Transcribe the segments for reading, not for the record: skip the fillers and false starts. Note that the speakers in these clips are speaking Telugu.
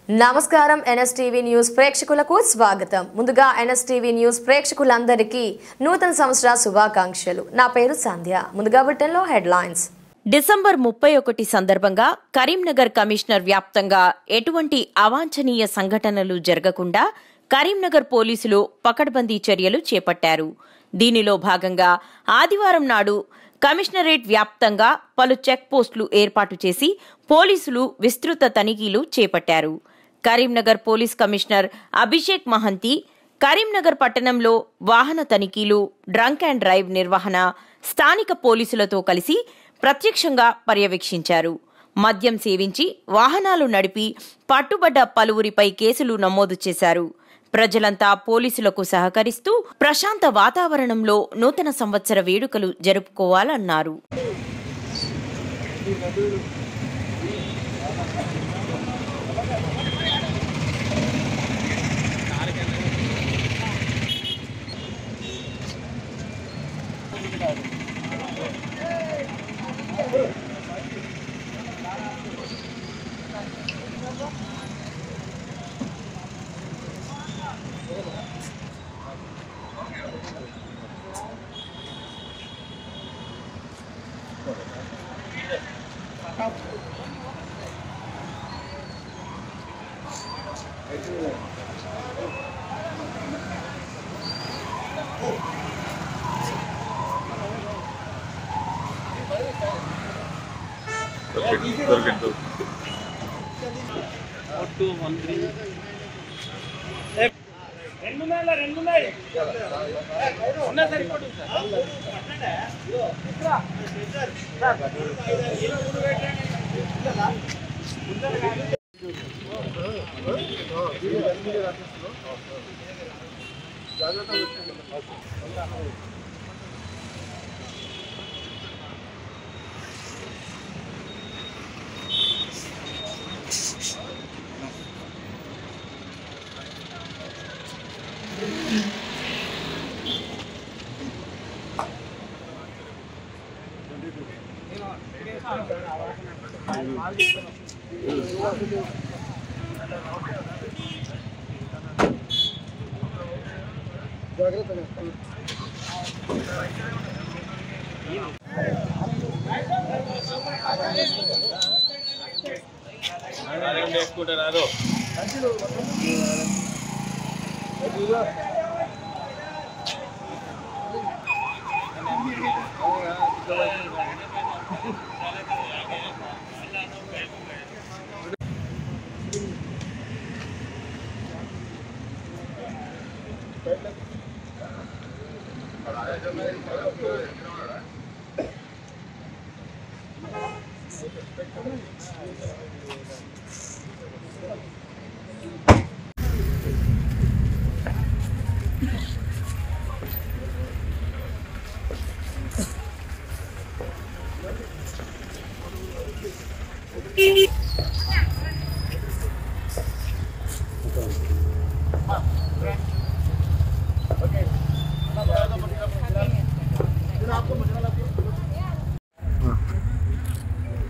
నమస్కారం ఎన్ఎస్టీవీ న్యూస్ ప్రేక్షకులకు స్వాగతం. ముందుగా ఎన్ఎస్టీవీ న్యూస్ ప్రేక్షకులందరికీ నూతన సంవత్సర శుభాకాంక్షలు. నా పేరు సంధ్య. ముందుగా బులెటిన్లో హెడ్లైన్స్. డిసెంబర్ 31 సందర్భంగా కరీంనగర్ కమిషనర్ వ్యాప్తంగా ఎటువంటి అవాంఛనీయ సంఘటనలు జరగకుండా కరీంనగర్ పోలీసులు పకడ్బందీ చర్యలు చేపట్టారు. దీనిలో భాగంగా ఆదివారం నాడు కమిషనరేట్ వ్యాప్తంగా పలు చెక్ పోస్టులు ఏర్పాటు చేసి పోలీసులు విస్తృత తనిఖీలు చేపట్టారు. కరీంనగర్ పోలీస్ కమిషనర్ అభిషేక్ మహంతి కరీంనగర్ పట్టణంలో వాహన తనిఖీలు, డ్రంక్ అండ్ డ్రైవ్ నిర్వహణ స్థానిక పోలీసులతో కలిసి ప్రత్యక్షంగా పర్యవేక్షించారు. మద్యం సేవించి వాహనాలు నడిపి పట్టుబడ్డ పలువురిపై కేసులు నమోదు చేశారు. ప్రజలంతా పోలీసులకు సహకరిస్తూ ప్రశాంత వాతావరణంలో నూతన సంవత్సర వేడుకలు జరుపుకోవాలన్నారు.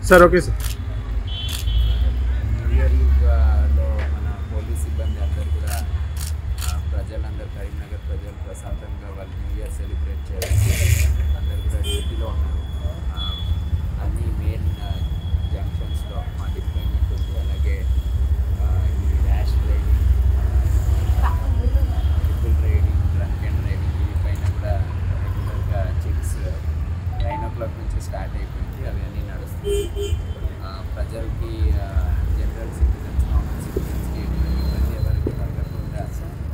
Sir okay sir. న్యూ ఇయర్లో మన పోలీస్ సిబ్బంది అందరూ కూడా ప్రజలందరూ కరీంనగర్ ప్రజలు ప్రశాంతంగా వాళ్ళు న్యూ ఇయర్ సెలబ్రేట్ చేయాలి. అందరూ కూడా డ్యూటీలో ఉన్నారు. అన్ని మెయిన్ జంక్షన్స్లో మా డిప్లాయ్మెంట్ ఉంది. అలాగే ఈ rash driving, triple riding, drunk and driving వీటిపైన కూడా రెగ్యులర్గా చెక్స్ 9 o'clock నుంచి స్టార్ట్ అయిపోయింది. అవన్నీ నడుస్తుంది. ప్రజలకి జనరల్ సిటిజన్స్, కామన్ సిటిజన్స్కి ఇబ్బంది ఎవరికి కలగకుండా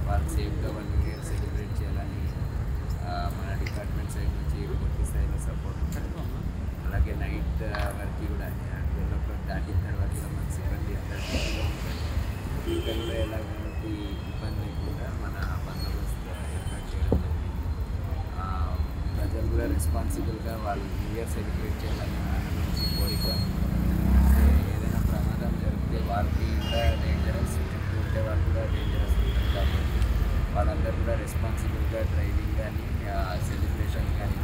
వాళ్ళు సేఫ్గా వాళ్ళు న్యూ ఇయర్ సెలబ్రేట్ చేయాలని మన డిపార్ట్మెంట్ సైడ్ నుంచి పూర్తి స్థాయిలో సపోర్ట్ ఉంటుంది. అలాగే నైట్ వరకు కూడా 12 o'clock దాటిన తర్వాత కూడా మన సిబ్బంది అందరిలో ఉంటుంది. ఇంకా కూడా ఎలాంటి ఇబ్బంది లేకుండా మన బందోబస్తు ఏర్పాటు చేయడం జరిగింది. ప్రజలు కూడా రెస్పాన్సిబుల్గా వాళ్ళు న్యూ ఇయర్ సెలబ్రేట్ చేయాలని మన నుంచి కోరిక. ఏదైనా ప్రమాదం జరిగితే వాళ్ళకి కూడా డేంజరస్, చుట్టూ ఉంటే వాళ్ళు కూడా డేంజరస్ ఉంటుంది. కాబట్టి వాళ్ళందరూ కూడా రెస్పాన్సిబుల్గా డ్రైవింగ్ కానీ సెలబ్రేషన్ కానీ